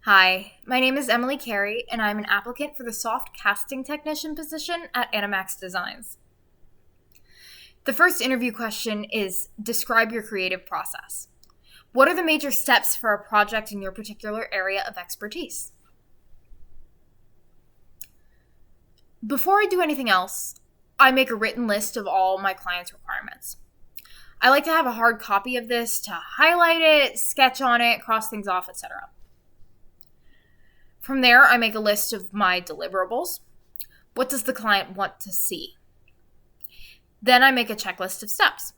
Hi, my name is Emily Carey, and I'm an applicant for the soft casting technician position at Animax Designs. The first interview question is, describe your creative process. What are the major steps for a project in your particular area of expertise? Before I do anything else, I make a written list of all my clients' requirements. I like to have a hard copy of this to highlight it, sketch on it, cross things off, etc. From there, I make a list of my deliverables. What does the client want to see? Then I make a checklist of steps.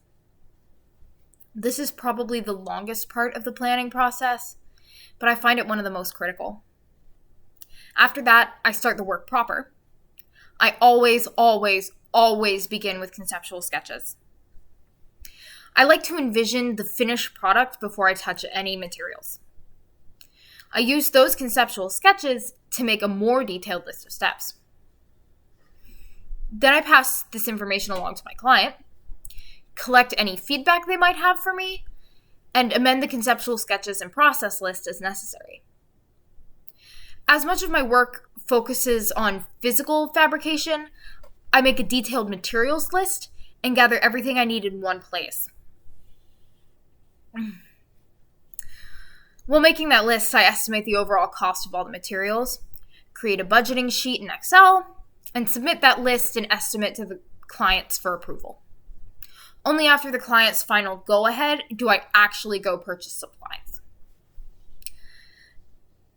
This is probably the longest part of the planning process, but I find it one of the most critical. After that, I start the work proper. I always begin with conceptual sketches. I like to envision the finished product before I touch any materials. I use those conceptual sketches to make a more detailed list of steps. Then I pass this information along to my client, collect any feedback they might have for me, and amend the conceptual sketches and process list as necessary. As much of my work focuses on physical fabrication, I make a detailed materials list and gather everything I need in one place. While making that list, I estimate the overall cost of all the materials, create a budgeting sheet in Excel, and submit that list and estimate to the clients for approval. Only after the client's final go-ahead do I actually go purchase supplies.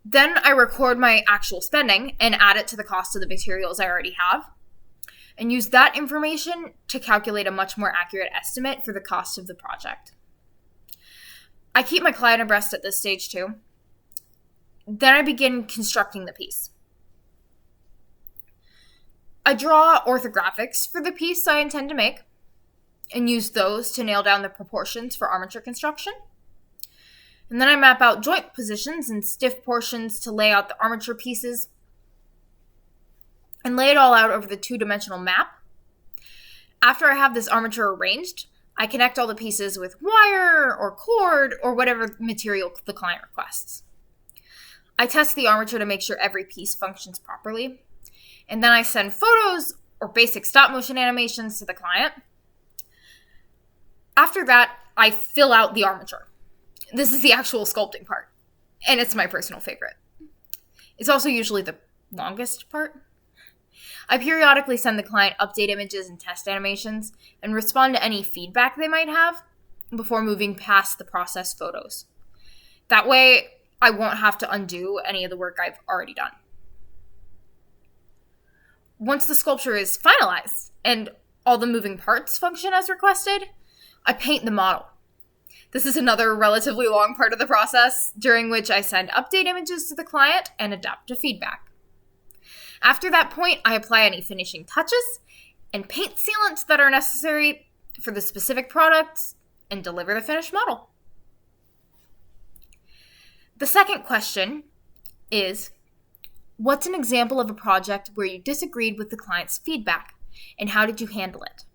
Then I record my actual spending and add it to the cost of the materials I already have, and use that information to calculate a much more accurate estimate for the cost of the project. I keep my client abreast at this stage too. Then I begin constructing the piece. I draw orthographics for the piece I intend to make and use those to nail down the proportions for armature construction. And then I map out joint positions and stiff portions to lay out the armature pieces and lay it all out over the two-dimensional map. After I have this armature arranged, I connect all the pieces with wire or cord or whatever material the client requests. I test the armature to make sure every piece functions properly, and then I send photos or basic stop motion animations to the client. After that, I fill out the armature. This is the actual sculpting part, and it's my personal favorite. It's also usually the longest part. I periodically send the client update images and test animations and respond to any feedback they might have before moving past the process photos. That way, I won't have to undo any of the work I've already done. Once the sculpture is finalized and all the moving parts function as requested, I paint the model. This is another relatively long part of the process, during which I send update images to the client and adapt to feedback. After that point, I apply any finishing touches and paint sealants that are necessary for the specific products and deliver the finished model. The second question is, what's an example of a project where you disagreed with the client's feedback, and how did you handle it?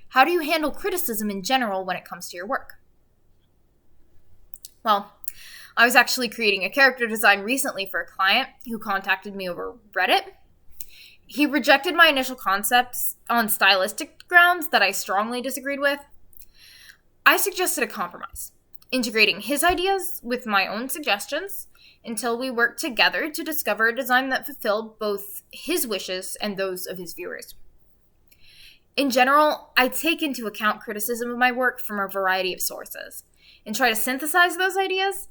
How do you handle criticism in general when it comes to your work? Well, I was actually creating a character design recently for a client who contacted me over Reddit. He rejected my initial concepts on stylistic grounds that I strongly disagreed with. I suggested a compromise, integrating his ideas with my own suggestions until we worked together to discover a design that fulfilled both his wishes and those of his viewers. In general, I take into account criticism of my work from a variety of sources and try to synthesize those ideas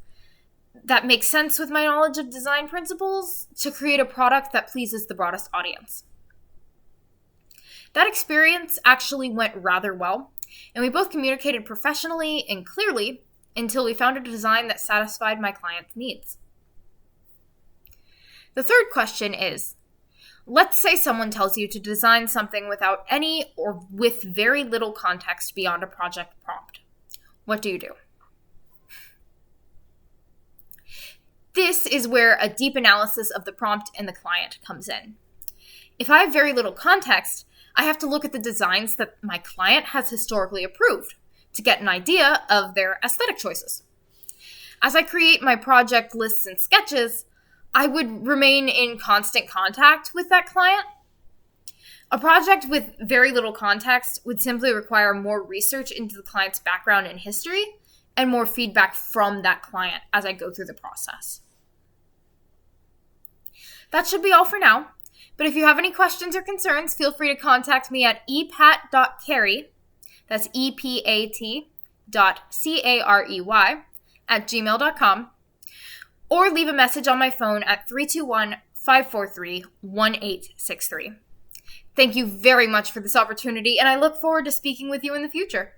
that make sense with my knowledge of design principles to create a product that pleases the broadest audience. That experience actually went rather well, and we both communicated professionally and clearly until we found a design that satisfied my client's needs. The third question is, let's say someone tells you to design something without any or with very little context beyond a project prompt. What do you do? This is where a deep analysis of the prompt and the client comes in. If I have very little context, I have to look at the designs that my client has historically approved to get an idea of their aesthetic choices. As I create my project lists and sketches, I would remain in constant contact with that client. A project with very little context would simply require more research into the client's background and history and more feedback from that client as I go through the process. That should be all for now, but if you have any questions or concerns, feel free to contact me at epat.carey, that's epat.carey @gmail.com, or leave a message on my phone at 321-543-1863. Thank you very much for this opportunity, and I look forward to speaking with you in the future.